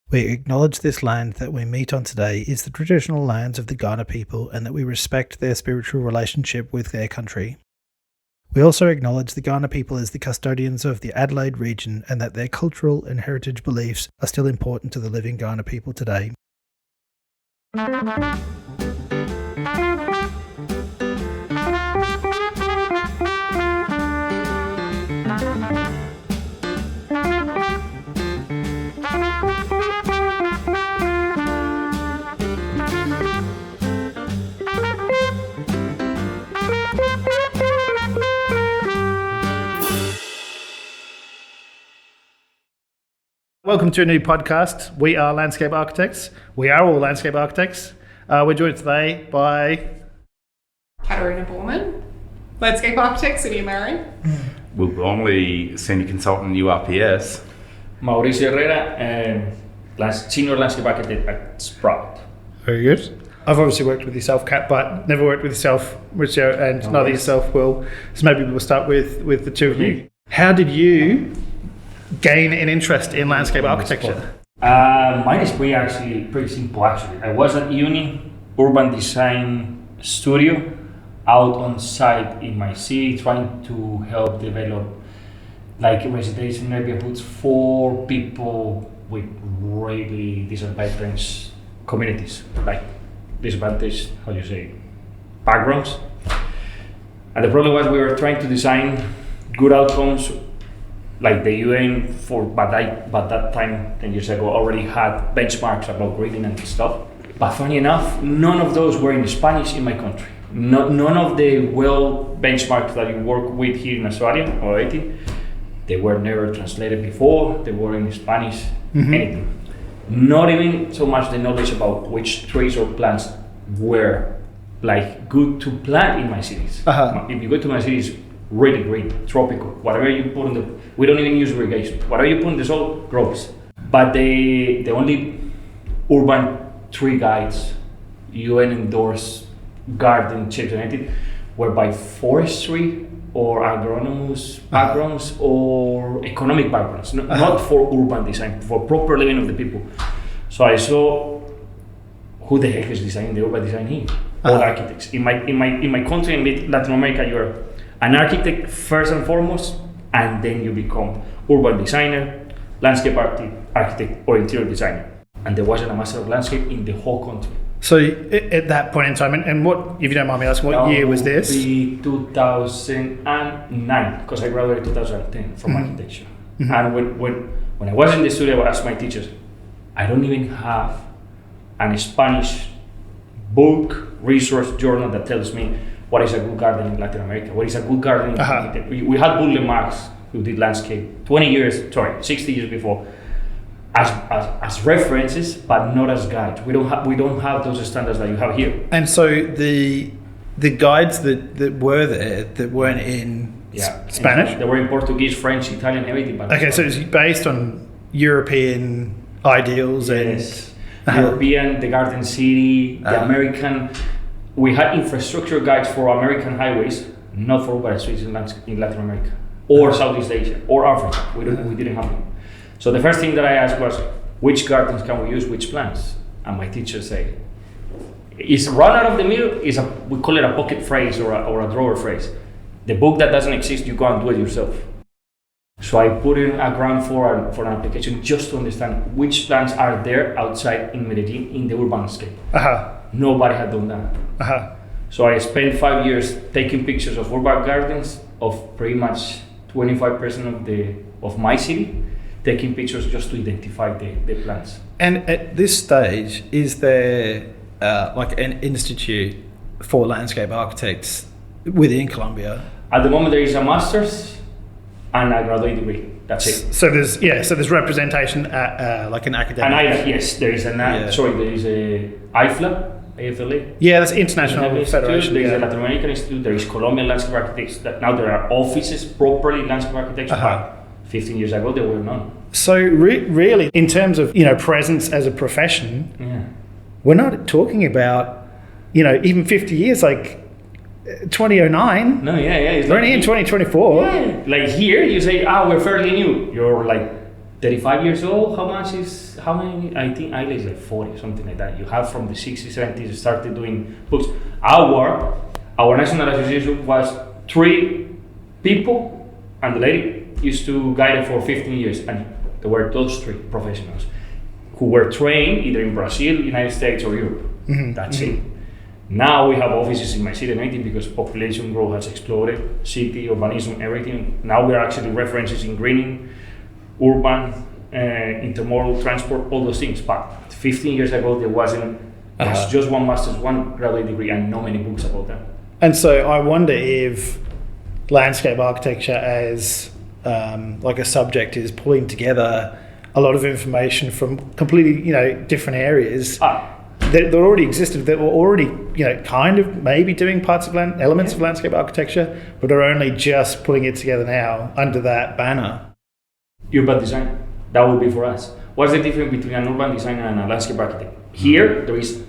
We acknowledge this land that we meet on today is the traditional lands of the Kaurna people and that we respect their spiritual relationship with their country. We also acknowledge the Kaurna people as the custodians of the Adelaide region and that their cultural and heritage beliefs are still important to the living Kaurna people today. Welcome to a new podcast. We are landscape architects. We are all landscape architects. We're joined today by Katarina Baumann, landscape architect, City of Marion. Will Gormly, senior consultant, URPS. Mauricio Herrera, senior landscape architect at Sproutt. Very good. I've obviously worked with yourself, Kat, but never worked with yourself, Mauricio, and neither yourself, Will. So maybe we'll start with the two of you. How did you gain an interest in landscape architecture? Mine is pretty simple actually. I was at uni, urban design studio, out on site in my city, trying to help develop like residential neighborhoods for people with really disadvantaged communities, like disadvantaged, backgrounds. And the problem was we were trying to design good outcomes like the UN but that time 10 years ago already had benchmarks about grading and stuff. But funny enough, none of those were in Spanish in my country. None of the well benchmarks that you work with here in Australia or Haiti, they were never translated before. They were in Spanish, anything. Not even so much the knowledge about which trees or plants were like good to plant in my cities. If you go to my cities, really green, tropical. Whatever you put we don't even use irrigation. Whatever you put in the soil grows. But the only urban tree guides, UN endorsed garden shapes and anything, were by forestry or agronomous backgrounds or economic backgrounds, not for urban design, for proper living of the people. So I saw who the heck is designing the urban design here? All architects. In my country, in Latin America, you're an architect first and foremost, and then you become urban designer, landscape architect, or interior designer. And there wasn't a master of landscape in the whole country. So at that point in time, and what, if you don't mind me asking, what year was this? It would be 2009, because I graduated 2010 from architecture. And when I was in the studio, I asked my teachers, I don't even have a Spanish book, resource, journal that tells me what is a good garden in Latin America, what is a good garden in architecture. We had Burle Marx, who did landscape 60 years before, as references, but not as guides. We don't have those standards that you have here. And so the guides that were there that weren't in Spanish? They were in Portuguese, French, Italian, everything. But okay, so it's based on European ideals and European, the Garden City, the American. We had infrastructure guides for American highways, not for urban streets in Latin America, or Southeast Asia, or Africa. We didn't have them. So the first thing that I asked was, which gardens can we use, which plants? And my teacher said, it's run out of the middle, we call it a pocket phrase or a drawer phrase. The book that doesn't exist, you go and do it yourself. So I put in a grant for an application just to understand which plants are there outside in Medellin in the urban landscape. Nobody had done that. So I spent 5 years taking pictures of urban gardens of pretty much 25% of my city, taking pictures just to identify the plants. And at this stage, is there like an institute for landscape architects within Colombia? At the moment, there is a master's and a graduate degree. That's it. So there's representation at like an academic. Yes, there is there is a AFLA. Yeah, that's International Federation. There is a Latin American Institute. There is Colombian landscape architects. That now there are offices properly landscape architects. But 15 years ago, there were none. So really, in terms of presence as a profession, we're not talking about even 50 years like 2009. No, yeah. We're only in 2024. Yeah. Like here, you say, we're fairly new. You're like 35 years old. How many? I think Isla is like 40, something like that. You have from the 60s, 70s started doing books. Our national association was 3 people, and the lady used to guide it for 15 years, and there were those 3 professionals who were trained either in Brazil, United States, or Europe. That's it. Now we have offices in my city and everything because population growth has exploded, city, urbanism, everything. Now we're actually references in greening, urban, intermodal transport, all those things. But 15 years ago, there was just one master's, one graduate degree, and not many books about that. And so I wonder if landscape architecture as like a subject is pulling together a lot of information from completely, different areas that already existed, that were already, kind of maybe doing parts of elements of landscape architecture, but are only just putting it together now under that banner. Urban design, that would be for us. What's the difference between an urban designer and a landscape architect? Here, there is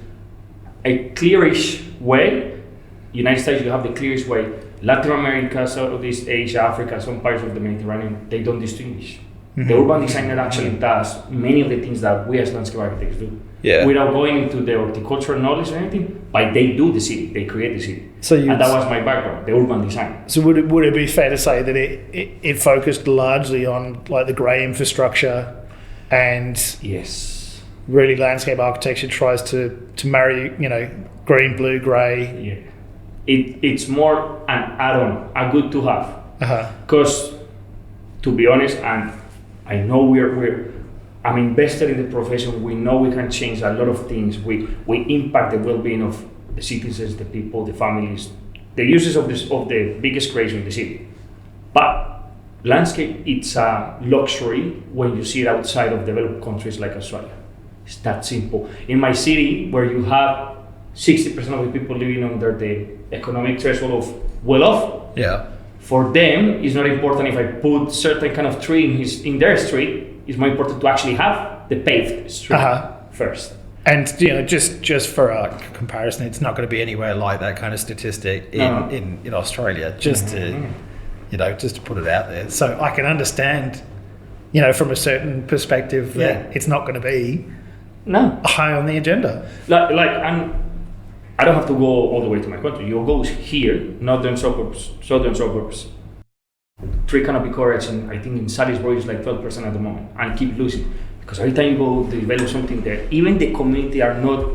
a clearish way. United States, you have the clearest way. Latin America, Southeast Asia, Africa, some parts of the Mediterranean, they don't distinguish. The urban designer actually does many of the things that we as landscape architects do. Without going into the horticultural knowledge or anything, but they do the city, they create the city. And that was my background, the urban design. So would it be fair to say that it focused largely on like the grey infrastructure, and yes, really landscape architecture tries to marry, green, blue, grey? It's more an add-on, a good to have. Because to be honest, and I know I'm invested in the profession. We know we can change a lot of things. We impact the well-being of the citizens, the people, the families, the users of the biggest creation in the city. But landscape, it's a luxury when you see it outside of developed countries like Australia. It's that simple. In my city, where you have 60% of the people living under the economic threshold of well-off, for them, it's not important if I put certain kind of tree in their street. It's more important to actually have the paved street first. And just for a comparison, it's not going to be anywhere like that kind of statistic in Australia. Just to put it out there, so I can understand, from a certain perspective that it's not going to be high on the agenda. And I don't have to go all the way to my country. You go here, northern suburbs, southern suburbs. Tree canopy coverage, and I think in Salisbury is like 12% at the moment, and keep losing. Because every time you go to develop something there, even the community are not,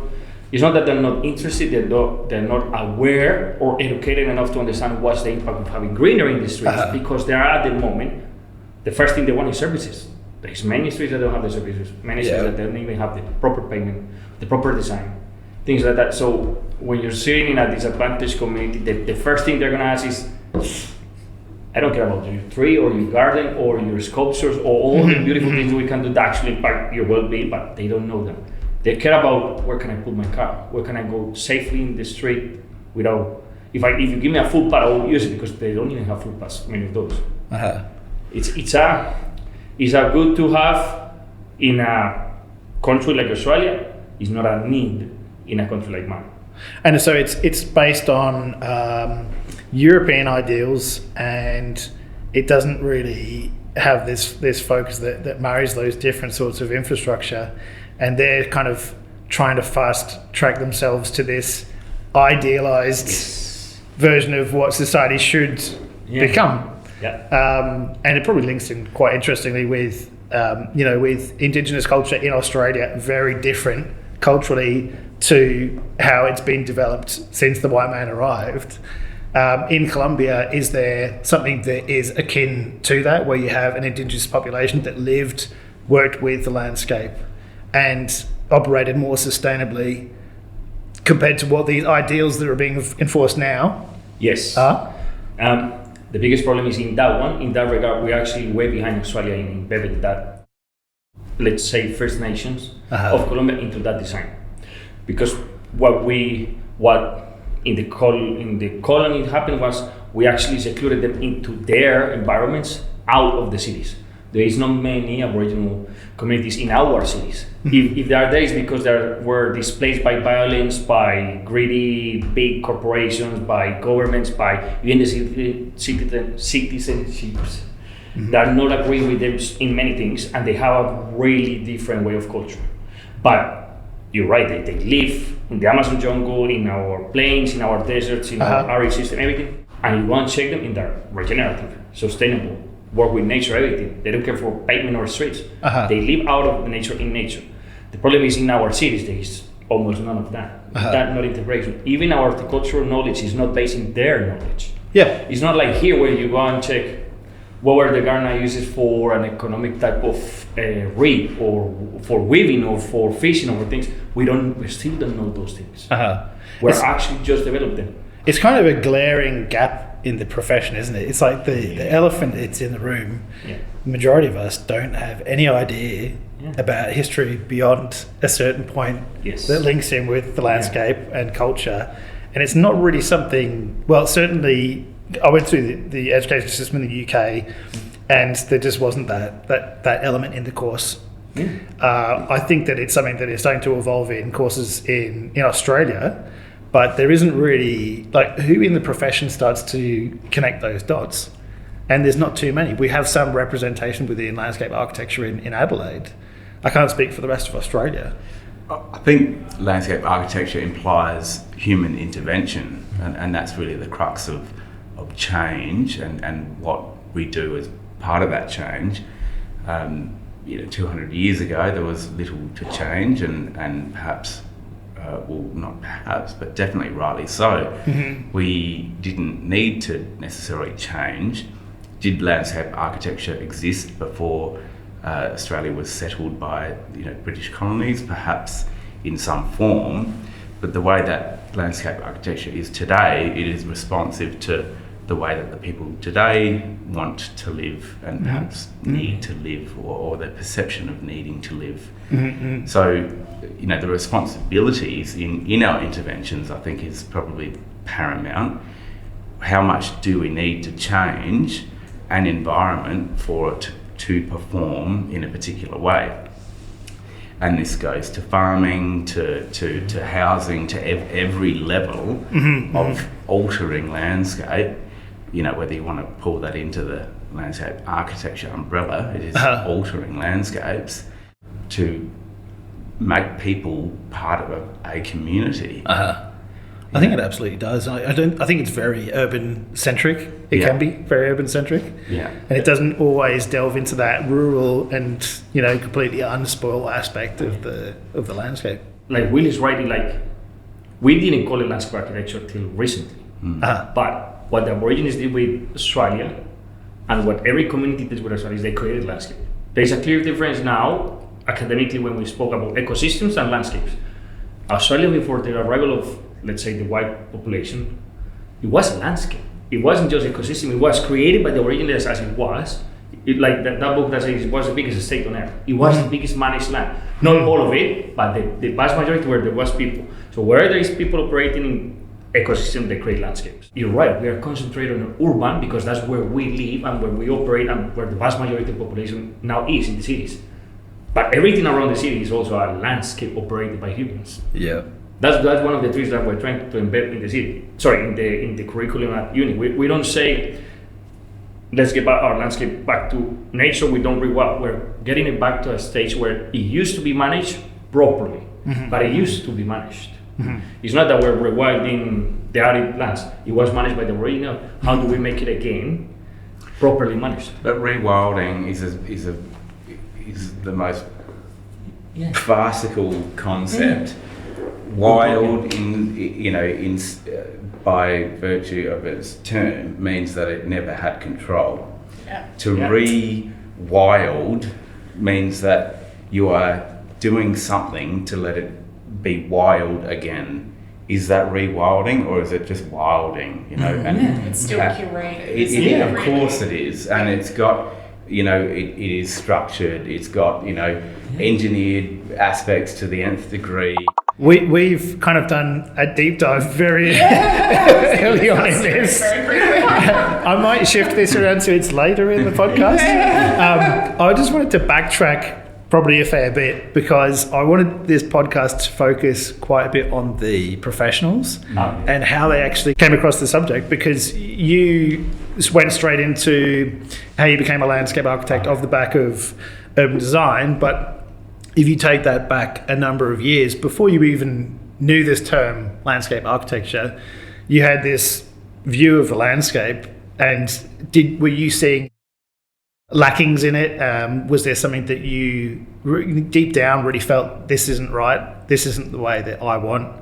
it's not that they're not interested, they're not aware or educated enough to understand what's the impact of having greenery in the streets, because they are at the moment, the first thing they want is services. There's many streets that don't have the services, many streets that don't even have the proper pavement, the proper design, things like that. So when you're sitting in a disadvantaged community, the first thing they're gonna ask is, I don't care about your tree or your garden or your sculptures or all the beautiful things we can do that actually impact your well-being, but they don't know them. They care about where can I put my car, where can I go safely in the street without, if you give me a footpath, I will use it, because they don't even have footpaths, many of those. It's a good to have in a country like Australia. It's not a need in a country like mine. And so it's based on European ideals, and it doesn't really have this focus that marries those different sorts of infrastructure, and they're kind of trying to fast track themselves to this idealized version of what society should become. And it probably links in quite interestingly with with Indigenous culture in Australia, very different culturally to how it's been developed since the white man arrived. In Colombia, is there something that is akin to that, where you have an indigenous population that lived, worked with the landscape, and operated more sustainably compared to what these ideals that are being enforced now? Yes. The biggest problem is in that one. In that regard, we're actually way behind Australia in embedding that, let's say, First Nations of Colombia into that design. Because what in the colony happened was we actually secluded them into their environments out of the cities. There is not many Aboriginal communities in our cities. If they are there, it's because they were displaced by violence, by greedy big corporations, by governments, by even the citizenships that not agree with them in many things, and they have a really different way of culture. But you're right, they live in the Amazon jungle, in our plains, in our deserts, in our arid system, everything. And you want to check them in their regenerative, sustainable, work with nature, everything. They don't care for pavement or streets. They live out of the nature, in nature. The problem is in our cities, there is almost none of that. That not integration. Even our horticultural knowledge is not based in their knowledge. Yeah. It's not like here where you go and check what were the gardener uses for an economic type of reed, or for weaving, or for fishing, or things. We still don't know those things. We're actually just developing them. It's kind of a glaring gap in the profession, isn't it? It's like the elephant that's in the room. Yeah. The majority of us don't have any idea about history beyond a certain point that links in with the landscape and culture. And it's not really something, well, certainly I went through the education system in the UK, and there just wasn't that element in the course. I think that it's something that is starting to evolve in courses in Australia, but there isn't really, like, who in the profession starts to connect those dots? And there's not too many. We have some representation within landscape architecture in Adelaide. I can't speak for the rest of Australia. I think landscape architecture implies human intervention, and that's really the crux of change and what we do as part of that change. 200 years ago there was little to change, and perhaps, well, not perhaps, but definitely rightly so. We didn't need to necessarily change. Did landscape architecture exist before Australia was settled by British colonies? Perhaps in some form, but the way that landscape architecture is today, it is responsive to the way that the people today want to live and perhaps need to live, or their perception of needing to live. So, the responsibilities in our interventions, I think, is probably paramount. How much do we need to change an environment for it to perform in a particular way? And this goes to farming, to housing, to every level of altering landscape. Whether you want to pull that into the landscape architecture umbrella, it is altering landscapes to make people part of a community. I think it absolutely does. I think it's very urban centric. It can be very urban centric. And it doesn't always delve into that rural and completely unspoiled aspect of the landscape. Like Will is writing, like, we didn't call it landscape architecture till recently. But what the Aborigines did with Australia, and what every community did with Australia, is they created landscape. There's a clear difference now, academically, when we spoke about ecosystems and landscapes. Australia, before the arrival of, let's say, the white population, it was a landscape. It wasn't just ecosystem. It was created by the Aborigines as it was. Like that book that says it was the biggest state on earth. It was the biggest managed land. Not all of it, but the vast majority where there was people. So where there is people operating in ecosystem, they create landscapes. You're right, we are concentrated on urban because that's where we live and where we operate and where the vast majority of the population now is, in the cities. But everything around the city is also a landscape operated by humans. That's one of the tricks that we're trying to embed in the city. Sorry, in the curriculum at uni. We don't say, let's get our landscape back to nature. We don't rewild. We're getting it back to a stage where it used to be managed properly, but it used to be managed. It's not that we're rewilding the arid lands. It was managed by the original. How do we make it again properly managed? But rewilding is the most farcical concept. Wild, by virtue of its term, means that it never had control. To re-wild means that you are doing something to let it be wild again. Is that rewilding, or is it just wilding? It's still curated. Of course it is, and it's got, it is structured. It's got engineered aspects to the nth degree. We've kind of done a deep dive very early on in this. I might shift this around so it's later in the podcast. I just wanted to backtrack probably a fair bit, because I wanted this podcast to focus quite a bit on the professionals and how they actually came across the subject, because you went straight into how you became a landscape architect off the back of urban design. But if you take that back a number of years, before you even knew this term, landscape architecture, you had this view of the landscape. And were you seeing lackings in it? Was there something that you deep down really felt, this isn't right, this isn't the way that I want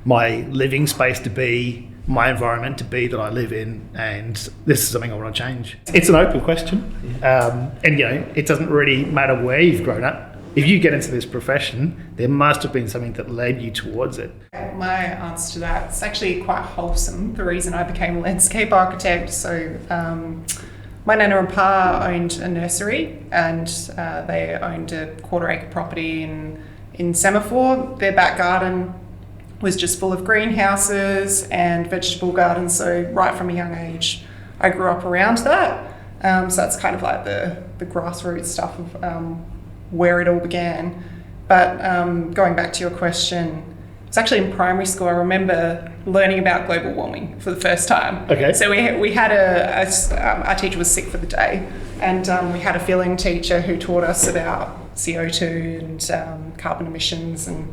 my living space to be, my environment to be that I live in, and this is something I want to change? It's an open question, and it doesn't really matter where you've grown up. If you get into this profession, there must have been something that led you towards it. My answer to that is actually quite wholesome. The reason I became a landscape architect, so my nana and pa owned a nursery, and they owned a 1/4 acre property in Semaphore. Their back garden was just full of greenhouses and vegetable gardens, so right from a young age I grew up around that. So that's kind of like the grassroots stuff of where it all began. But going back to your question, it's actually in primary school. I remember learning about global warming for the first time. Okay. So we had our teacher was sick for the day, and we had a film teacher who taught us about CO2 and carbon emissions, and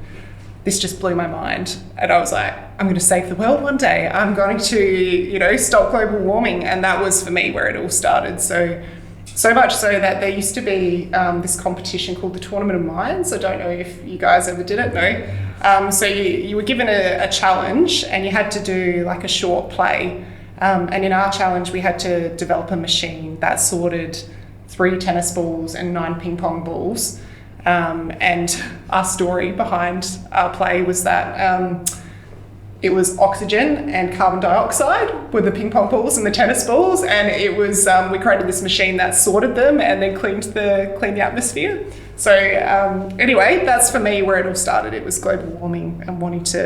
this just blew my mind. And I was like, I'm going to save the world one day. I'm going to, stop global warming. And that was for me where it all started. So much so that there used to be this competition called the Tournament of Minds. I don't know if you guys ever did it, no? So you were given a challenge, and you had to do like a short play. And in our challenge, we had to develop a machine that sorted 3 tennis balls and 9 ping pong balls. And our story behind our play was that it was oxygen and carbon dioxide were the ping pong balls and the tennis balls, and it was we created this machine that sorted them and then cleaned the atmosphere. So anyway, that's for me where it all started. It was global warming and wanting to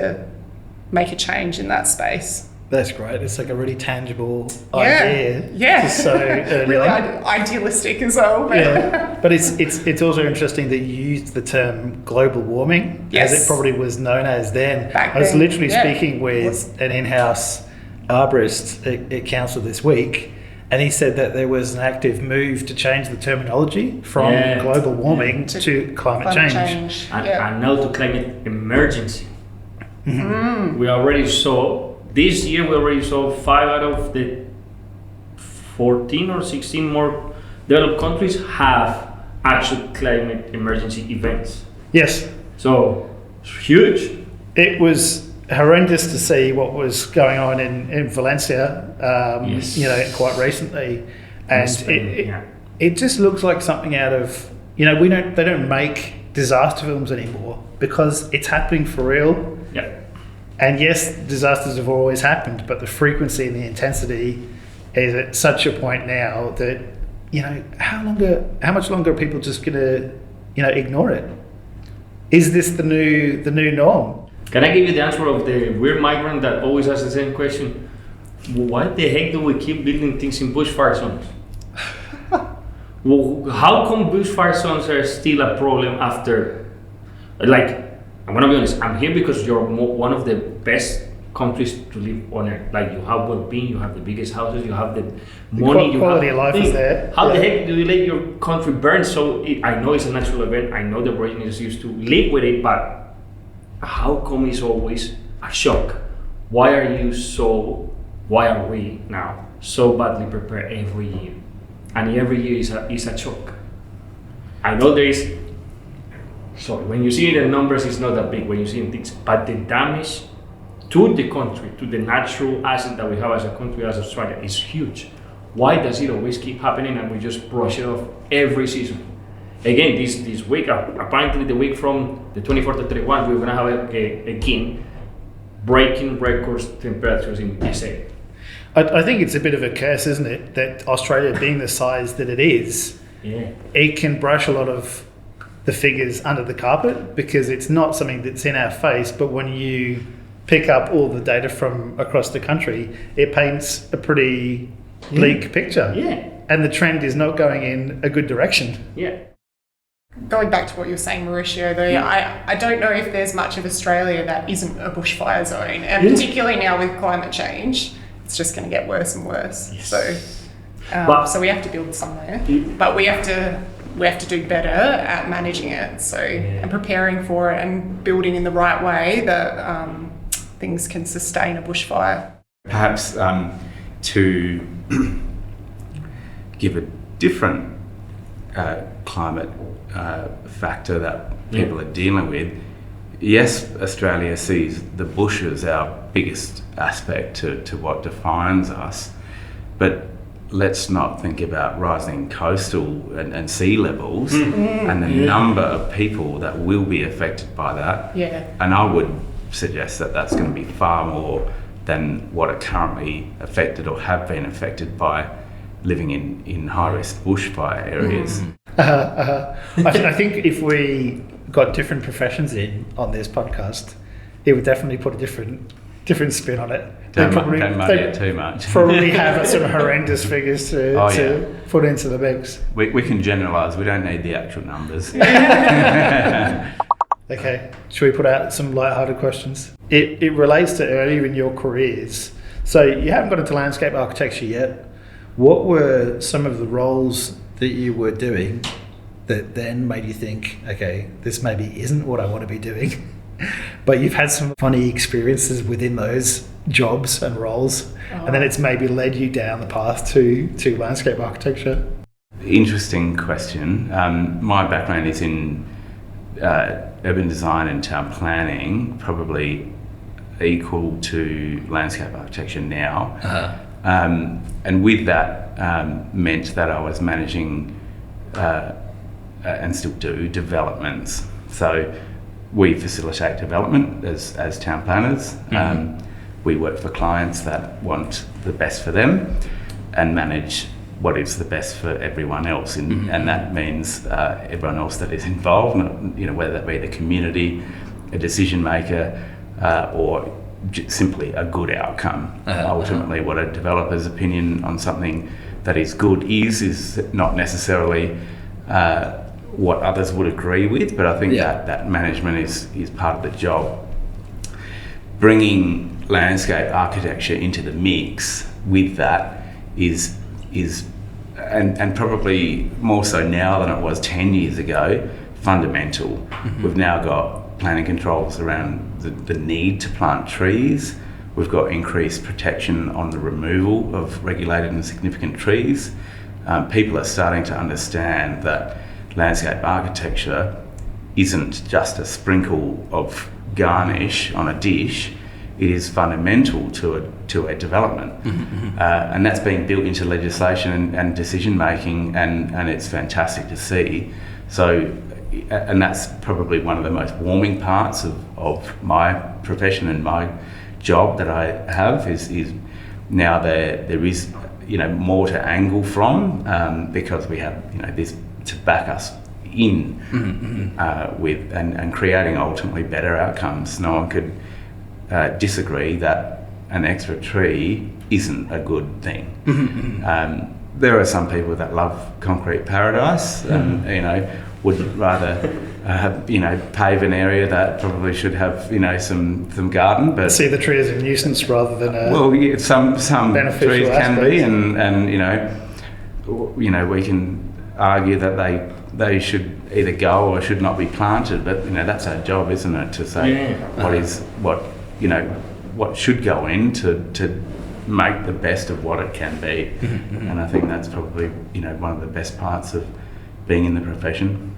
make a change in that space. That's great. It's like a really tangible idea. Yeah. So early really on. Idealistic as well. But Yeah. But it's also interesting that you used the term global warming, yes, as it probably was known as then. Back I was then, literally speaking with an in-house arborist at council this week, and he said that there was an active move to change the terminology from global warming to climate change. And now to climate emergency. Mm-hmm. We already saw, this year we already saw 5 out of the 14 or 16 more developed countries have actual climate emergency events. Yes. So, it's huge. It was horrendous to see what was going on in Valencia, quite recently. And Spain, it just looks like something out of, they don't make disaster films anymore because it's happening for real. Yeah. And yes, disasters have always happened, but the frequency and the intensity is at such a point now that, how much longer are people just going to, ignore it? Is this the new norm? Can I give you the answer of the weird migrant that always asks the same question? Why the heck do we keep building things in bushfire zones? Well, how come bushfire zones are still a problem after, I'm gonna be honest, I'm here because you're one of the best countries to live on earth. Like, you have well-being, you have the biggest houses, you have the money, quality of life is there. How the heck do you let your country burn? So I know it's a natural event, I know the Aborigines used to live with it, but how come it's always a shock? Why are we now so badly prepared every year? And every year is a shock. I know there is, when you see the numbers, it's not that big when you see things, but the damage to the country, to the natural asset that we have as a country, as Australia, is huge. Why does it always keep happening and we just brush it off every season? Again, this week, apparently the week from the 24th to 31, we're gonna have again breaking records temperatures in SA. I think it's a bit of a curse, isn't it, that Australia being the size that it is, it can brush a lot of the figures under the carpet because it's not something that's in our face, but when you pick up all the data from across the country, it paints a pretty bleak picture. Yeah. And the trend is not going in a good direction. Yeah. Going back to what you were saying, Mauricio, though, I don't know if there's much of Australia that isn't a bushfire zone, and particularly now with climate change, it's just going to get worse and worse. Yes. So we have to build somewhere, but we have to do better at managing it. So and preparing for it and building in the right way that things can sustain a bushfire. Perhaps to give a different climate factor that people are dealing with. Yes, Australia sees the bush as our biggest aspect to what defines us, but let's not think about rising coastal and sea levels and the number of people that will be affected by that. Yeah. And I would suggest that that's going to be far more than what are currently affected or have been affected by living in high-risk bushfire areas. I think if we got different professions in on this podcast, it would definitely put a different spin on it. Don't muddy it too much. Probably have some horrendous figures to put into the mix. We can generalise, we don't need the actual numbers. Okay, should we put out some light-hearted questions? It relates to earlier in your careers. So you haven't got into landscape architecture yet. What were some of the roles that you were doing that then made you think, okay, this maybe isn't what I want to be doing? But you've had some funny experiences within those jobs and roles, and then it's maybe led you down the path to landscape architecture. Interesting question. My background is in urban design and town planning, probably equal to landscape architecture now. And with that meant that I was managing and still do developments. So we facilitate development as town planners. We work for clients that want the best for them and manage what is the best for everyone else, and that means everyone else that is involved, whether that be the community, a decision maker, or simply a good outcome. Ultimately, what a developer's opinion on something that is good is not necessarily what others would agree with, but I think that management is part of the job. Bringing landscape architecture into the mix with that is and probably more so now than it was 10 years ago, fundamental. We've now got planning controls around the need to plant trees. We've got increased protection on the removal of regulated and significant trees. People are starting to understand that landscape architecture isn't just a sprinkle of garnish on a dish. It is fundamental to a development, and that's being built into legislation and decision making, and it's fantastic to see. So, and that's probably one of the most warming parts of my profession and my job that I have is now there is more to angle from because we have this to back us in with and creating ultimately better outcomes. No one could disagree that an extra tree isn't a good thing. There are some people that love concrete paradise and would rather pave an area that probably should have some garden, but see the tree as a nuisance rather than a some trees can be, and we can argue that they should either go or should not be planted, but that's our job, isn't it, to say what should go in to make the best of what it can be. And I think that's probably one of the best parts of being in the profession.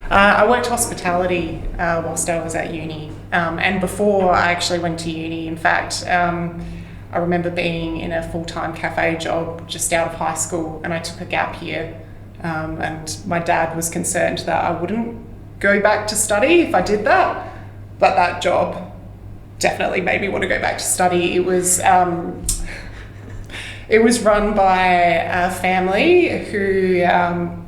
I worked hospitality whilst I was at uni, and before I actually went to uni, in fact, I remember being in a full-time cafe job just out of high school, and I took a gap year, and my dad was concerned that I wouldn't go back to study if I did that, but that job definitely made me want to go back to study. It was run by a family who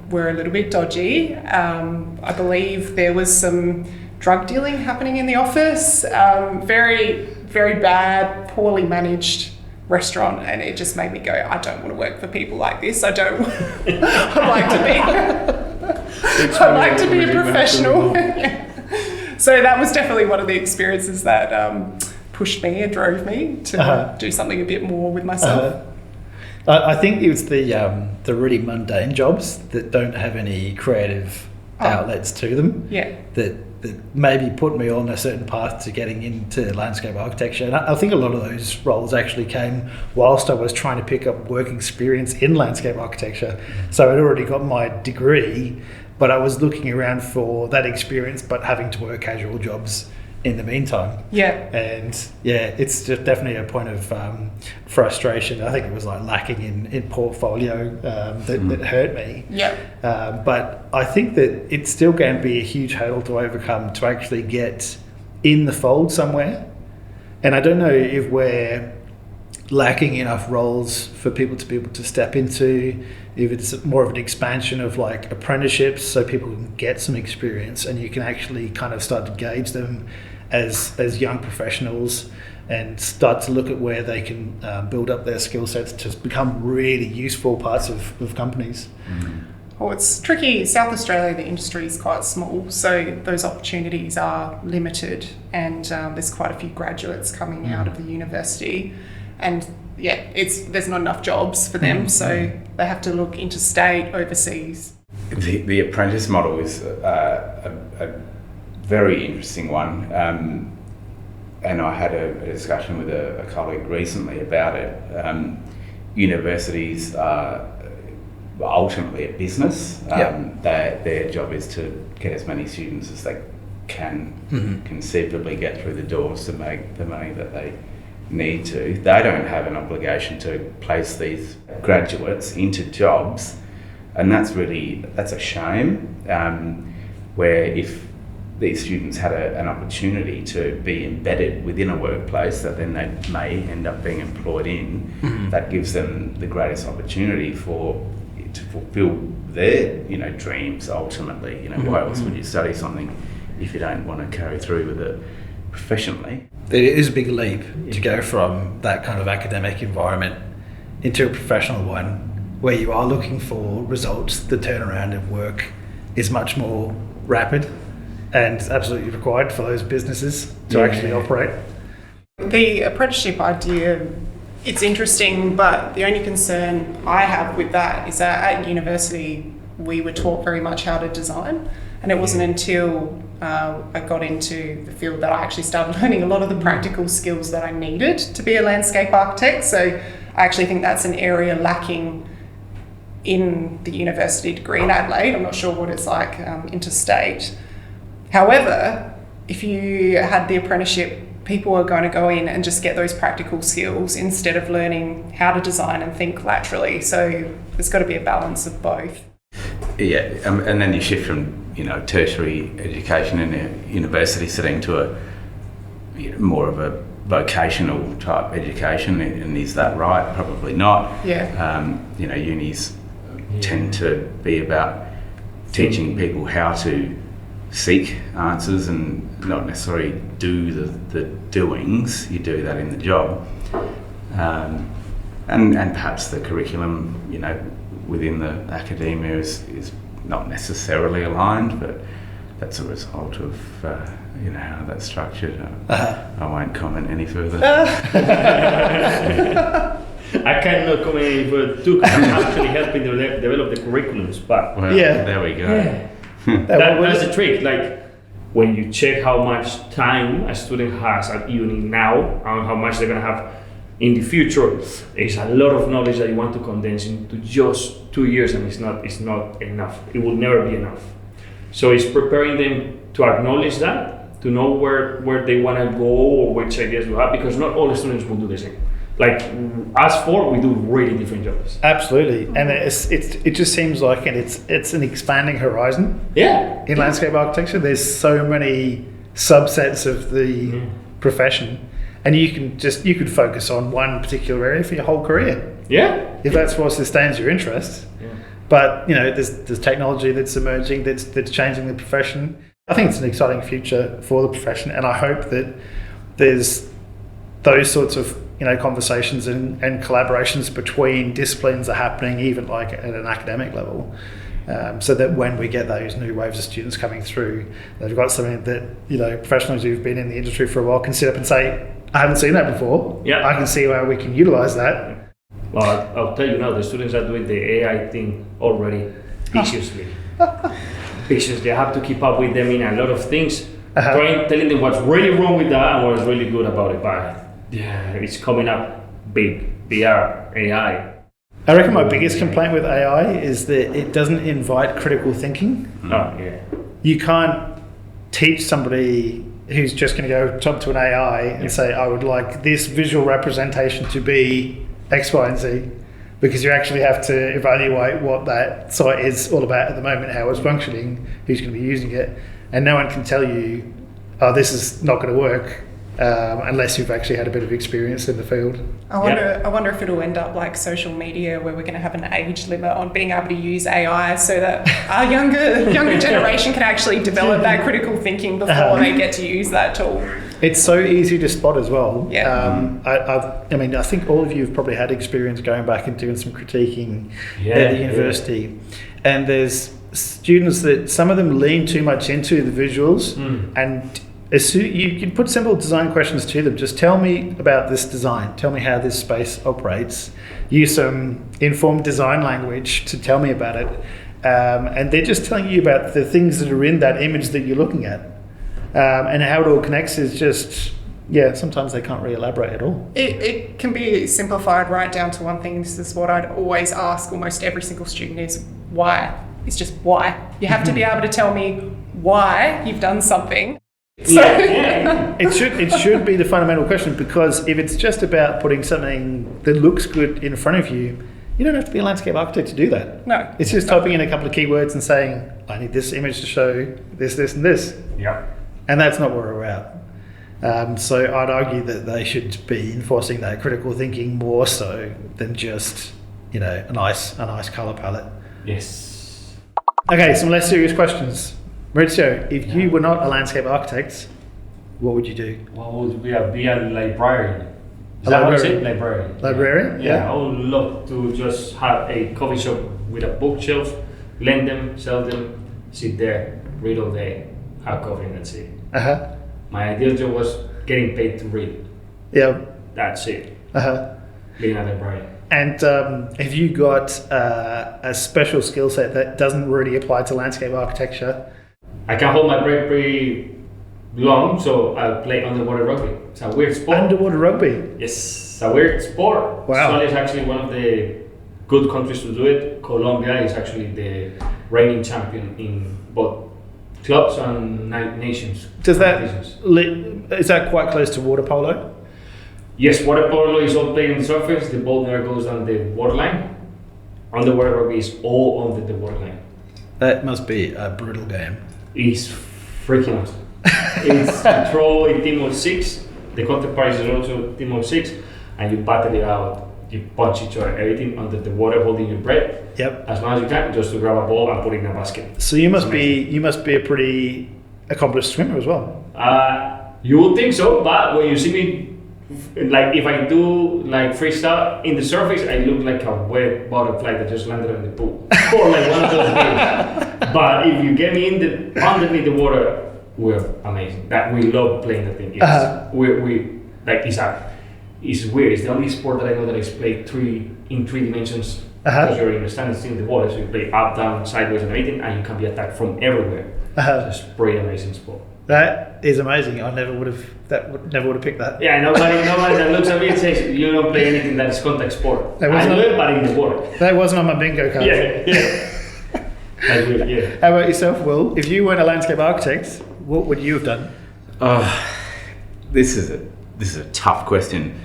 were a little bit dodgy. I believe there was some drug dealing happening in the office. Very, very bad, poorly managed restaurant, and it just made me go, I don't want to work for people like this. I don't. I'd like to be. I like to be a professional. So that was definitely one of the experiences that pushed me and drove me to do something a bit more with myself. I think it's the really mundane jobs that don't have any creative outlets to them. Yeah. That maybe put me on a certain path to getting into landscape architecture. And I think a lot of those roles actually came whilst I was trying to pick up work experience in landscape architecture. So I'd already got my degree, but I was looking around for that experience, but having to work casual jobs in the meantime. Yeah. And yeah, it's just definitely a point of frustration. I think it was like lacking in portfolio that hurt me. Yeah. But I think that it's still going to be a huge hurdle to overcome to actually get in the fold somewhere. And I don't know if we're lacking enough roles for people to be able to step into, if it's more of an expansion of like apprenticeships so people can get some experience and you can actually kind of start to gauge them as young professionals and start to look at where they can build up their skill sets to become really useful parts of companies. Well, it's tricky. South Australia, the industry is quite small, so those opportunities are limited, and there's quite a few graduates coming out of the university, and yeah, there's not enough jobs for them, so they have to look interstate, overseas. The apprentice model is a very interesting one, and I had a discussion with a colleague recently about it. Universities are ultimately a business. Their job is to get as many students as they can conceivably get through the doors to make the money that they need to. They don't have an obligation to place these graduates into jobs, and that's a shame. Where if these students had an opportunity to be embedded within a workplace that then they may end up being employed in, that gives them the greatest opportunity to fulfil their dreams ultimately. Why else would you study something if you don't want to carry through with it professionally? It is a big leap to go from that kind of academic environment into a professional one where you are looking for results. The turnaround of work is much more rapid and absolutely required for those businesses to actually operate. The apprenticeship idea, it's interesting, but the only concern I have with that is that at university we were taught very much how to design, and it wasn't until I got into the field that I actually started learning a lot of the practical skills that I needed to be a landscape architect. So I actually think that's an area lacking in the university degree in Adelaide. I'm not sure what it's like interstate. However, if you had the apprenticeship, people are going to go in and just get those practical skills instead of learning how to design and think laterally. So there's got to be a balance of both. Yeah, and then you shift from tertiary education in a university setting to a more of a vocational type education, and is that right? Probably not. Yeah. Unis tend to be about teaching people how to seek answers and not necessarily do the doings. You do that in the job, and perhaps the curriculum within the academia is not necessarily aligned, but that's a result of how that's structured. I won't comment any further. I cannot comment any further too, because I'm actually helping to develop the curriculums, but there we go. Yeah. That's the trick. Like when you check how much time a student has at uni now and how much they're gonna have in the future, it's a lot of knowledge that you want to condense into just 2 years, and it's not enough. It will never be enough. So it's preparing them to acknowledge that, to know where they want to go or which ideas to have, because not all the students will do the same. Like us four, we do really different jobs. Absolutely, and it just seems like it's an expanding horizon. Yeah. In landscape architecture, there's so many subsets of the profession, and you could focus on one particular area for your whole career. Yeah. If that's what sustains your interest. Yeah. But there's technology that's emerging that's changing the profession. I think it's an exciting future for the profession, and I hope that there's those sorts of conversations and collaborations between disciplines are happening, even like at an academic level, So that when we get those new waves of students coming through, they've got something that, professionals who've been in the industry for a while can sit up and say, I haven't seen that before. Yeah. I can see how we can utilize that. Well, I'll tell you now, the students are doing the AI thing already viciously. Viciously. I have to keep up with them in a lot of things, telling them what's really wrong with that and what's really good about it. But yeah, it's coming up big. VR, AI. I reckon my biggest complaint with AI is that it doesn't invite critical thinking. Oh, yeah. You can't teach somebody who's just going to go talk to an AI and say, I would like this visual representation to be X, Y, and Z, because you actually have to evaluate what that site is all about at the moment, how it's functioning, who's going to be using it, and no one can tell you, oh, this is not going to work, unless you've actually had a bit of experience in the field. I wonder if it'll end up like social media, where we're going to have an age limit on being able to use AI, so that our younger generation can actually develop that critical thinking before they get to use that tool. It's so easy to spot as well. Yeah. I think all of you have probably had experience going back and doing some critiquing at the university, and there's students that some of them lean too much into the visuals, and you can put simple design questions to them. Just tell me about this design. Tell me how this space operates. Use some informed design language to tell me about it. And they're just telling you about the things that are in that image that you're looking at. And how it all connects is just, sometimes they can't really elaborate at all. It can be simplified right down to one thing. This is what I'd always ask almost every single student is why. It's just why. You have to be able to tell me why you've done something. So It should be the fundamental question, because if it's just about putting something that looks good in front of you, you don't have to be a landscape architect to do that. No. It's just typing in a couple of keywords and saying, I need this image to show this, this, and this. Yeah. And that's not where we're at. So I'd argue that they should be enforcing that critical thinking more so than just, a nice colour palette. Yes. Okay, some less serious questions. Mauricio, if you were not a landscape architect, what would you do? What would be a librarian? Is A that what it's librarian? Librarian. Librarian? Yeah, I would love to just have a coffee shop with a bookshelf, lend them, sell them, sit there, read all day, have coffee, and that's it. My ideal job was getting paid to read. Yeah. That's it. Being a librarian. And have you got a special skill set that doesn't really apply to landscape architecture? I can hold my breath pretty long, so I play underwater rugby. It's a weird sport. Underwater rugby? Yes, it's a weird sport. Wow. Australia is actually one of the good countries to do it. Colombia is actually the reigning champion in both clubs and nations. Is that quite close to water polo? Yes, water polo is all played on the surface. The ball never goes on the waterline. Underwater rugby is all on the waterline. That must be a brutal game. It's freaking awesome. It's you throw a team of 6. The counterpart is also a team of 6, and you battle it out. You punch each other, everything under the water, holding your breath. Yep. As long as you can, just to grab a ball and put it in a basket. So you must be a pretty accomplished swimmer as well. You would think so, but when you see me, like if I do like freestyle in the surface, I look like a wet butterfly that just landed on the pool, or like one of those games. But if you get me underneath the water, we're amazing. That we love playing the thing. We like it's weird. It's the only sport that I know that is played in 3 dimensions. Because you're in the standing still in the water, so you play up, down, sideways, and everything, and you can be attacked from everywhere. It's a pretty amazing sport. That is amazing. I never would have picked that. Yeah, nobody that looks at me and says you don't play anything that is contact sport. I do it, but in the water. That wasn't on my bingo card. Yeah. That's weird, yeah. How about yourself, Will? If you weren't a landscape architect, what would you have done? This is a tough question,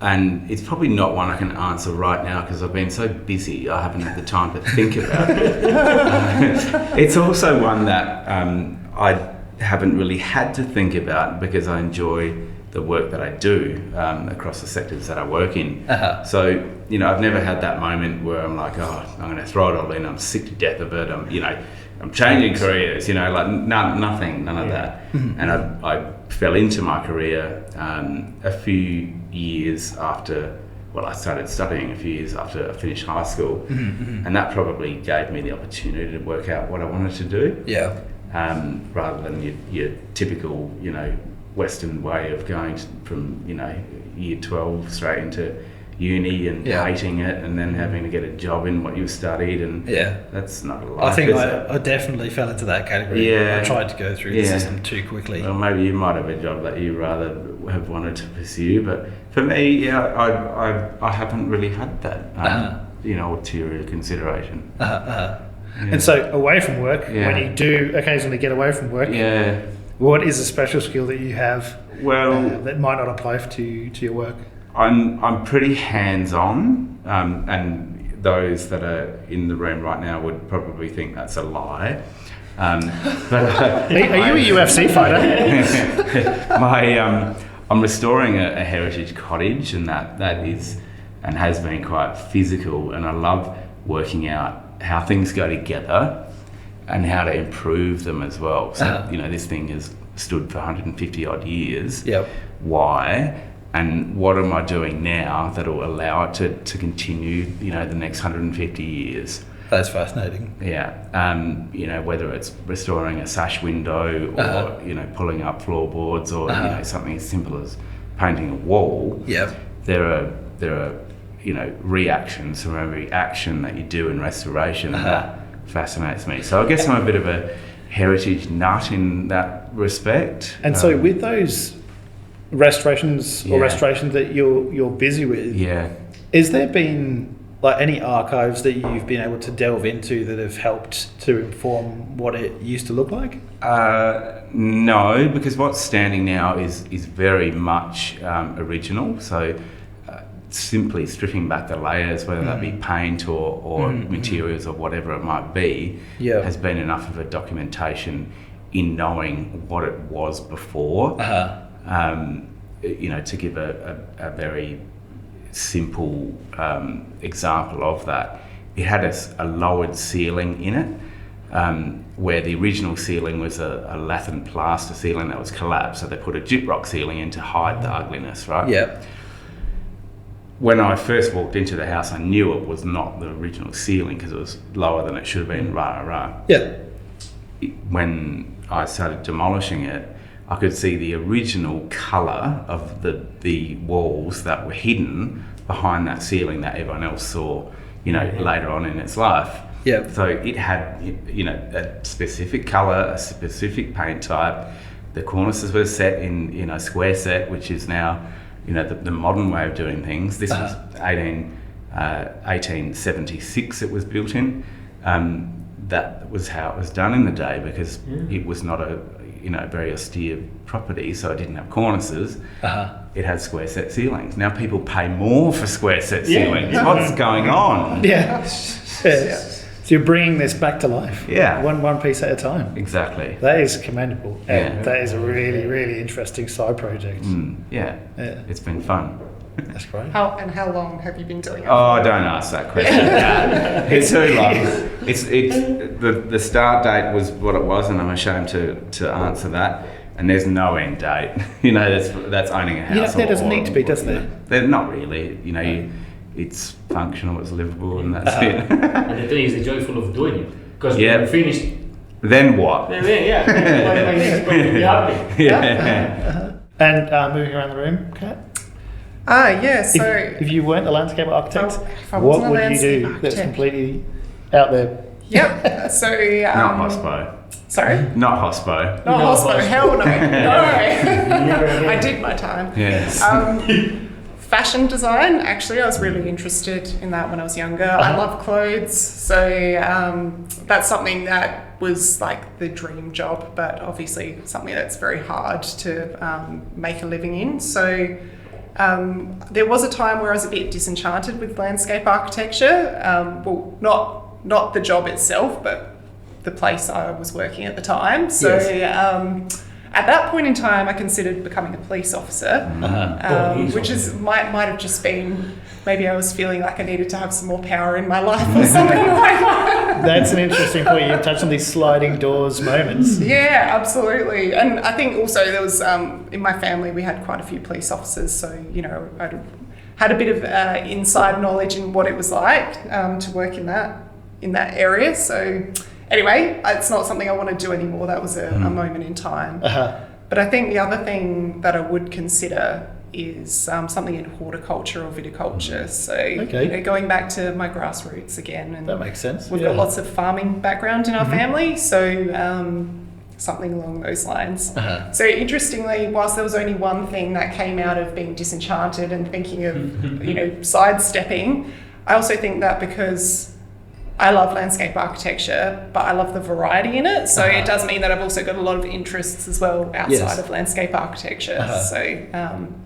and it's probably not one I can answer right now because I've been so busy I haven't had the time to think about it. It's also one that I haven't really had to think about because I enjoy the work that I do across the sectors that I work in. So, I've never had that moment where I'm like, I'm going to throw it all in, I'm sick to death of it, I'm changing careers, nothing, none of that. And I fell into my career a few years after I started studying a few years after I finished high school, Mm-hmm. and that probably gave me the opportunity to work out what I wanted to do. Yeah. Rather than your typical, Western way of going from, year 12 straight into uni and hating it and then having to get a job in what you've studied, and that's not a life. I think I definitely fell into that category. Yeah. I tried to go through the system too quickly. Well, maybe you might have a job that you rather have wanted to pursue, but for me, I haven't really had that, ulterior consideration. Yeah. And so, away from work, when you do occasionally get away from work, what is a special skill that you have that might not apply to your work? I'm pretty hands-on, and those that are in the room right now would probably think that's a lie. But are you a UFC fighter? I'm restoring a heritage cottage, and that is and has been quite physical, and I love working out how things go together and how to improve them as well. So this thing has stood for 150 odd years. Yep. Why? And what am I doing now that will allow it to continue, the next 150 years? That's fascinating. Yeah. Whether it's restoring a sash window or, pulling up floorboards or, something as simple as painting a wall. Yeah. There are, reactions from every action that you do in restoration. And that fascinates me. So I guess I'm a bit of a heritage nut in that respect. And so with those restorations that you're busy with, is there been like any archives that you've been able to delve into that have helped to inform what it used to look like? No, because what's standing now is very much original. So simply stripping back the layers, whether that be paint or materials or whatever it might be, has been enough of a documentation in knowing what it was before. To give a very simple example of that, it had a lowered ceiling in it, where the original ceiling was a lath and plaster ceiling that was collapsed, so they put a gyprock ceiling in to hide the ugliness, right? Yeah. When I first walked into the house, I knew it was not the original ceiling because it was lower than it should have been, Yeah. When I started demolishing it, I could see the original colour of the walls that were hidden behind that ceiling that everyone else saw, later on in its life. Yeah. So it had, a specific colour, a specific paint type. The cornices were set in, square set, which is now, the modern way of doing things. This was 1876 it was built in. That was how it was done in the day because it was not a very austere property, so it didn't have cornices. It had square set ceilings. Now people pay more for square set ceilings. What's going on? Yeah. So you're bringing this back to life. Yeah. One piece at a time. Exactly. That is commendable. And that is a really, really interesting side project. Yeah. It's been fun. That's great. How long have you been doing it? Oh, don't ask that question. It's too long. It's the start date was what it was, and I'm ashamed to answer that. And there's no end date. That's owning a house. There doesn't need to be, does there? They're not really. It's functional, it's livable, and that's it. And the thing is, the joyful of doing it, because when you're finished, then what? my next project will be happy. And moving around the room, Kat? So... If you weren't a landscape architect, if I what wasn't a would you landscape do that's architect. completely out there? Yep. So... Not hospo. Sorry? Not hospo. Not No, hospo. hospo. Hell no. No. I did my time. Yes. Fashion design, actually, I was really interested in that when I was younger. I love clothes, so that's something that was like the dream job, but obviously something that's very hard to make a living in. So there was a time where I was a bit disenchanted with landscape architecture. Well, not the job itself, but the place I was working at the time. So at that point in time, I considered becoming a police officer, which might have just been, maybe I was feeling like I needed to have some more power in my life or something like that. That's an interesting point. You touched on these sliding doors moments. Yeah, absolutely. And I think also there was, in my family, we had quite a few police officers, so, I'd had a bit of inside knowledge in what it was like to work in that area. So anyway, it's not something I want to do anymore. That was a moment in time. But I think the other thing that I would consider is something in horticulture or viticulture. So going back to my grassroots again. And that makes sense. We've got lots of farming background in our family. So something along those lines. So interestingly, whilst there was only one thing that came out of being disenchanted and thinking of, sidestepping, I also think that because I love landscape architecture, but I love the variety in it. So it does mean that I've also got a lot of interests as well outside of landscape architecture. So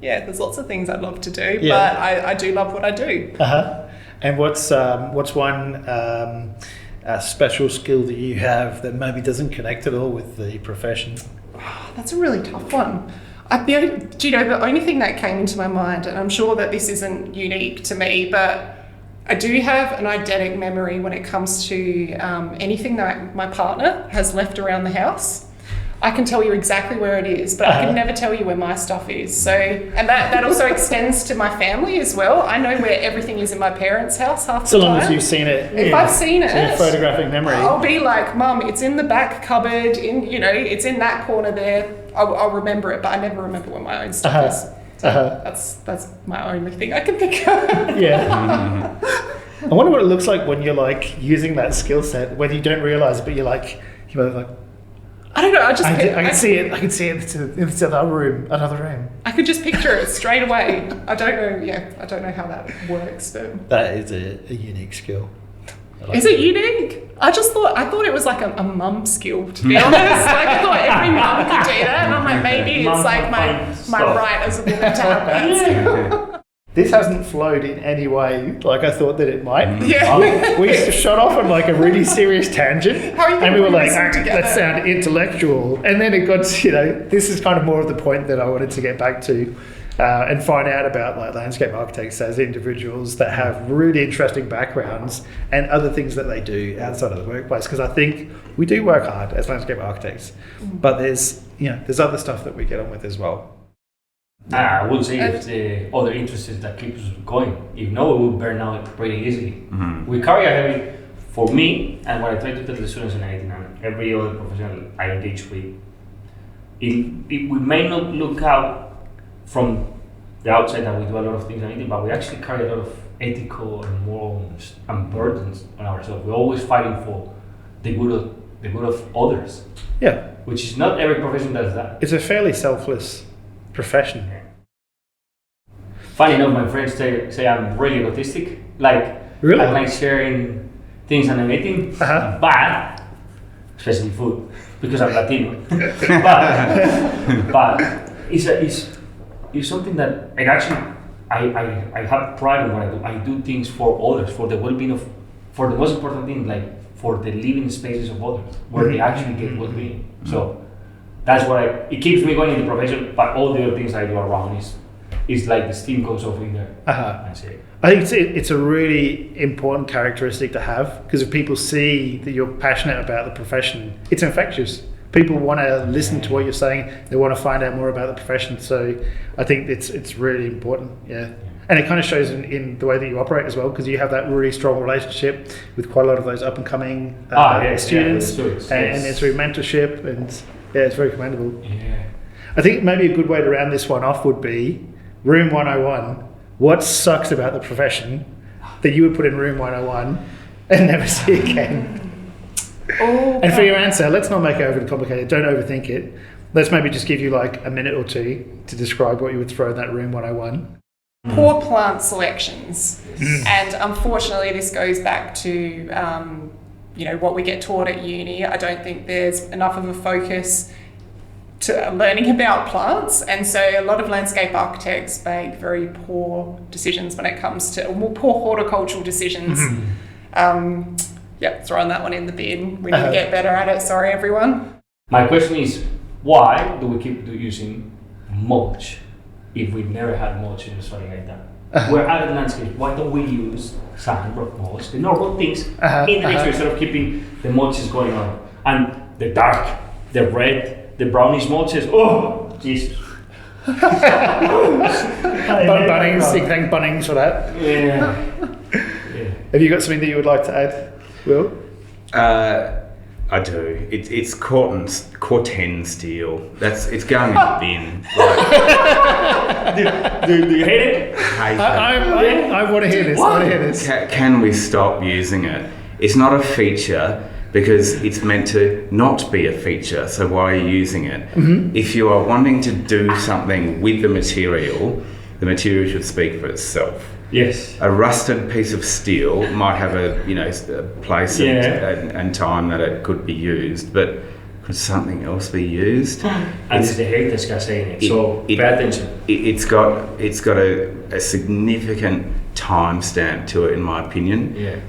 there's lots of things I'd love to do, but I do love what I do. And what's one special skill that you have that maybe doesn't connect at all with the profession? That's a really tough one. The only thing that came into my mind, and I'm sure that this isn't unique to me, but I do have an eidetic memory when it comes to anything that my partner has left around the house. I can tell you exactly where it is, but I can never tell you where my stuff is. So, and that also extends to my family as well. I know where everything is in my parents' house half the time. So long as you've seen it. If I've seen it, in photographic memory, I'll be like, Mum, it's in the back cupboard. It's in that corner there. I'll remember it, but I never remember where my own stuff is. So that's my only thing I can think of. I wonder what it looks like when you're like using that skill set when you don't realize it, but you're like I don't know. I can see it. I can see it into another room. I could just picture it straight away. I don't know. Yeah, I don't know how that works, but that is a unique skill. Is it unique? I thought it was like a mum skill, to be honest. Like I thought every mum could do that, and I'm like, maybe it's like my right as a woman to have that skill. This hasn't flowed in any way like I thought that it might. Yeah. We shot off on like a really serious tangent. How are you and we were like, together? that sound intellectual. And then it got, this is kind of more of the point that I wanted to get back to and find out about like landscape architects as individuals that have really interesting backgrounds and other things that they do outside of the workplace. Because I think we do work hard as landscape architects, but there's other stuff that we get on with as well. I would say if the other interests that keep us going. If not, we will burn out pretty easily. We carry a heavy, for me, and what I try to tell the students in enlighten and every other professional I engage with, we may not look out from the outside that we do a lot of things and anything, but we actually carry a lot of ethical and moral and burdens on ourselves. We're always fighting for the good of others. Yeah. Which is not every profession does that. It's a fairly selfless profession. Funny enough, my friends say I'm really autistic. Like, really? I like sharing things and everything, but especially food because I'm Latino. but it's something that I have pride in what I do. I do things for others, for the well-being for the most important thing, like for the living spaces of others, where they actually get well-being. So that's what it keeps me going in the profession. But all the other things I do around is like the steam goes off in there. I think it's a really important characteristic to have, because if people see that you're passionate about the profession, it's infectious. People want to listen to what you're saying. They want to find out more about the profession. So I think it's really important. Yeah. And it kind of shows in the way that you operate as well, because you have that really strong relationship with quite a lot of those up and coming students, and it's through mentorship, and it's very commendable. Yeah. I think maybe a good way to round this one off would be Room 101. What sucks about the profession that you would put in Room 101 and never see again? And for your answer, let's not make it overly complicated. Don't overthink it. Let's maybe just give you like a minute or two to describe what you would throw in that Room 101. Poor plant selections. And unfortunately, this goes back to what we get taught at uni. I don't think there's enough of a focus to learning about plants, and so a lot of landscape architects make very poor decisions when it comes to poor horticultural decisions. Throwing that one in the bin. We need to get better at it. Sorry, everyone. My question is, why do we keep using mulch if we never had mulch in something like that? We're out of landscape. Why don't we use sand, rock mulch, the normal things in the nature, instead of keeping the mulches going on? And the dark, the red, the brownish mulches, oh, Jesus. Bunnings, thank Bunnings for that. Yeah. Have you got something that you would like to add, Will? I do. It's Corten steel. It's going in the bin. Like, Do you hate it? hate it. I want to hear this. I want to hear this. Can we stop using it? It's not a feature because it's meant to not be a feature. So why are you using it? Mm-hmm. If you are wanting to do something with the material should speak for itself. Yes. A rusted piece of steel might have a place and time that it could be used, but could something else be used? And it's the haters guy saying it. So pay attention. It's got a significant time stamp to it, in my opinion. Yeah.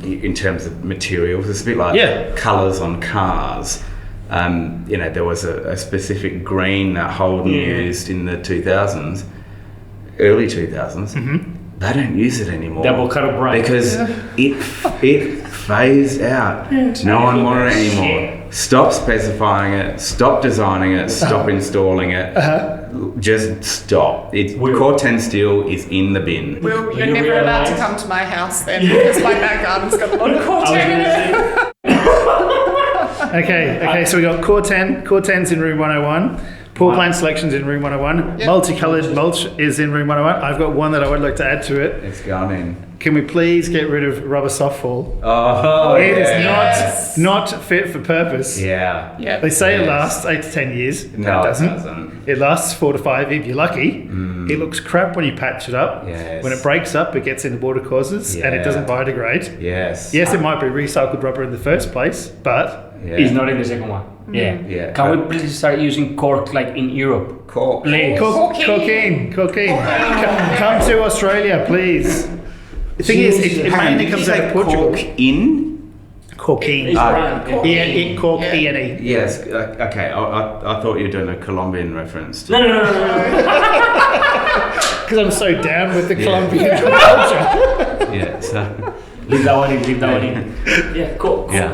In terms of materials, it's a bit like colours on cars. There was a specific green that Holden used in the 2000s, early 2000s. Mm-hmm. They don't use it anymore. Double cut bright. Because it phased out. No one wanted it anymore. Stop specifying it. Stop designing it. Stop installing it. Just stop. Corten steel is in the bin. Well, you're never allowed to come to my house then because my back garden's got a lot of Corten in it. Okay, so we got Corten's in room 101. Poor plant selections in room 101. Yep. Multicoloured mulch is in room 101. I've got one that I would like to add to it. It's gone in. Can we please get rid of rubber softfall? Oh, It is Yes. not fit for purpose. Yeah. Yeah. They say it Yes. lasts 8 to 10 years. No, it it doesn't. doesn't. It lasts 4 to 5 if you're lucky. It looks crap when you patch it up. Yes. When it breaks up, it gets into watercourses and it Yeah. doesn't biodegrade. Yes. Yes, it might be recycled rubber in the first place, but Yeah. It's not in the second one. Yeah. Yeah. Can we please start using cork like in Europe? Cork. Please. cocaine. Come to Australia, please. The thing is, it mainly comes out of Portugal. Cork in? Cocaine. It's brown. Cork, E-N-E. Yes. Okay. I thought you were doing a Colombian reference. No. Because I'm so down with the Colombian culture. Yeah. So. Leave that one in. Yeah, cool. Yeah.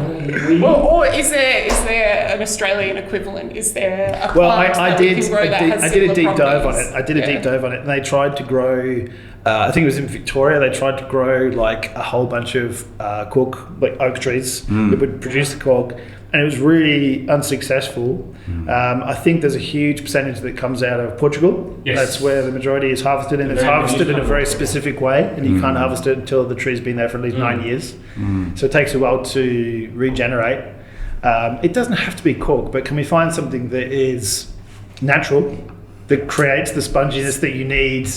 Or is there an Australian equivalent? Is there a Well, plant I that we did. can grow that has I did a similar deep dive on properties? it. I did a deep dive on it, and they tried to grow. I think it was in Victoria. They tried to grow like a whole bunch of cork, like oak trees that would produce the cork, and it was really unsuccessful. I think there's a huge percentage that comes out of Portugal. Yes. That's where the majority is harvested, and it's Very harvested in a very unusual. specific way, and you can't harvest it until the tree's been there for at least 9 years. So it takes a while to regenerate. It doesn't have to be cork, but can we find something that is natural, that creates the sponginess that you need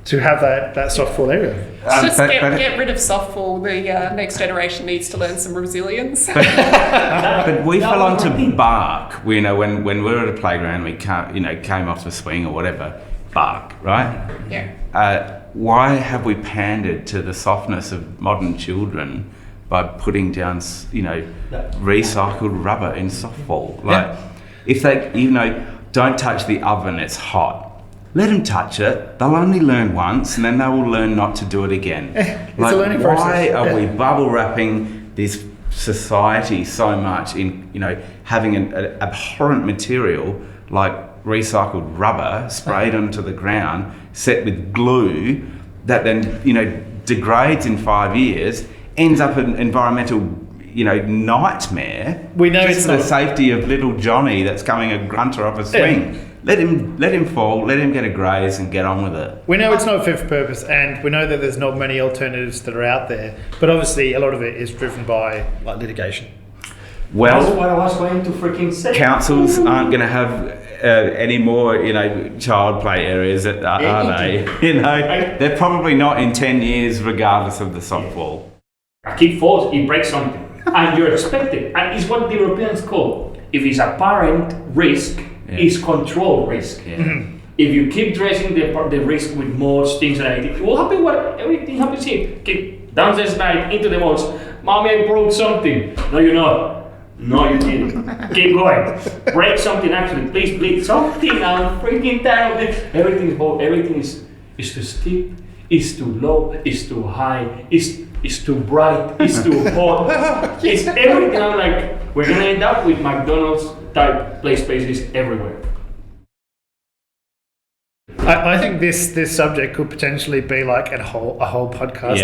to have that soft fall area? Just get rid of softfall. The next generation needs to learn some resilience. But we fell onto bark. When we were at a playground, we came off the swing or whatever. Bark, right? Yeah. Why have we pandered to the softness of modern children by putting down, recycled rubber in softball? Like, if they, don't touch the oven, it's hot. Let them touch it. They'll only learn once, and then they will learn not to do it again. It's a learning process. Why are we bubble wrapping this society so much in, having an abhorrent material like recycled rubber sprayed onto the ground, set with glue, that then, degrades in 5 years, ends up an environmental, nightmare. We know just it's for the not. safety of little Johnny that's coming a grunter off a swing. Let him fall, let him get a graze and get on with it. We know it's not fit for purpose, and we know that there's not many alternatives that are out there, but obviously a lot of it is driven by litigation. That's Well, what I was going to freaking say. councils aren't going to have any more, child play areas, are they? They're probably not in 10 years, regardless of the softball. A kid falls, he breaks something, and you're expected. And it's what the Europeans call, if it's apparent risk, it's controlled risk. Yeah. If you keep dressing the risk with mulch, things like that, it will happen what everything happens here. Kid downstairs night into the mulch. Mommy, I broke something. No, you're not. No, you didn't. Keep going. Break something actually. Please bleed something. I'm freaking tired of it. Everything is too steep, it's too low, it's too high, it's too bright, it's too hot. It's everything. I'm like, we're gonna end up with McDonald's type play spaces everywhere. I think this subject could potentially be like a whole podcast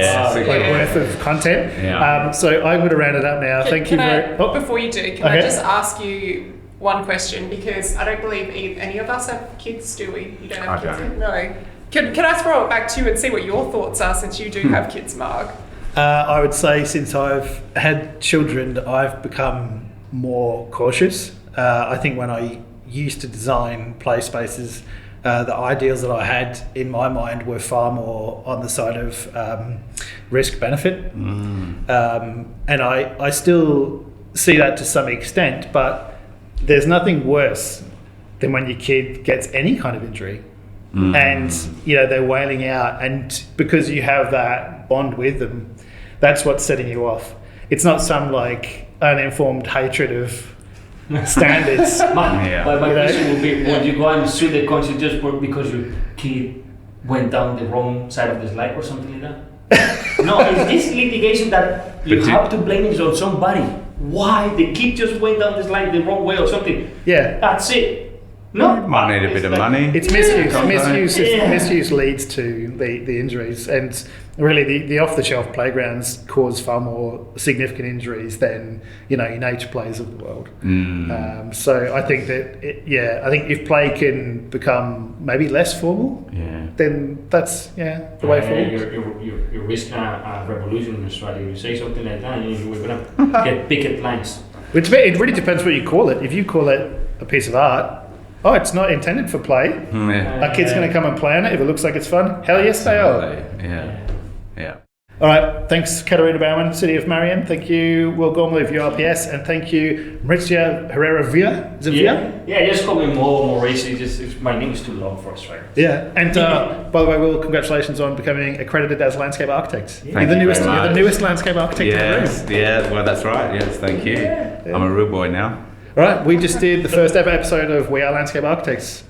worth of content. Yeah. So I'm going to round it up now. Thank you very much. Before you do, can I just ask you one question? Because I don't believe any of us have kids, do we? You don't have kids? No. Can I throw it back to you and see what your thoughts are since you do have kids, Mark? I would say since I've had children, I've become more cautious. I think when I used to design play spaces, the ideals that I had in my mind were far more on the side of risk-benefit. And I still see that to some extent, but there's nothing worse than when your kid gets any kind of injury. And they're wailing out, and because you have that bond with them, that's what's setting you off. It's not some like uninformed hatred of standards. My question would be, would you go and sue the country just because your kid went down the wrong side of the slide or something like that? No, it's this litigation that you have to blame it on somebody. Why? The kid just went down the slide the wrong way or something. Yeah. That's it. No, might need a bit of money. It's misuse. Misuse leads to the injuries, and really the off-the-shelf playgrounds cause far more significant injuries than your nature plays of the world. So I think that I think if play can become maybe less formal, then that's the way forward. You risk a revolution in Australia. You say something like that, and we're gonna get picket lines. It really depends what you call it. If you call it a piece of art. Oh, it's not intended for play. Our kid's going to come and play on it if it looks like it's fun. Hell yes, they are. Yeah. All right. Thanks, Katarina Baumann, City of Marion. Thank you, Will Gormly of URPS, and thank you, Mauricio Herrera Villa. Is it Villa? Yeah, just call me Mauricio. My name is too long for Australia. Yeah, and by the way, Will, congratulations on becoming accredited as landscape architect. You're the newest landscape architect in the room. Yeah, well, that's right. Yes, thank you. Yeah. I'm a real boy now. All right, we just did the first ever episode of We Are Landscape Architects.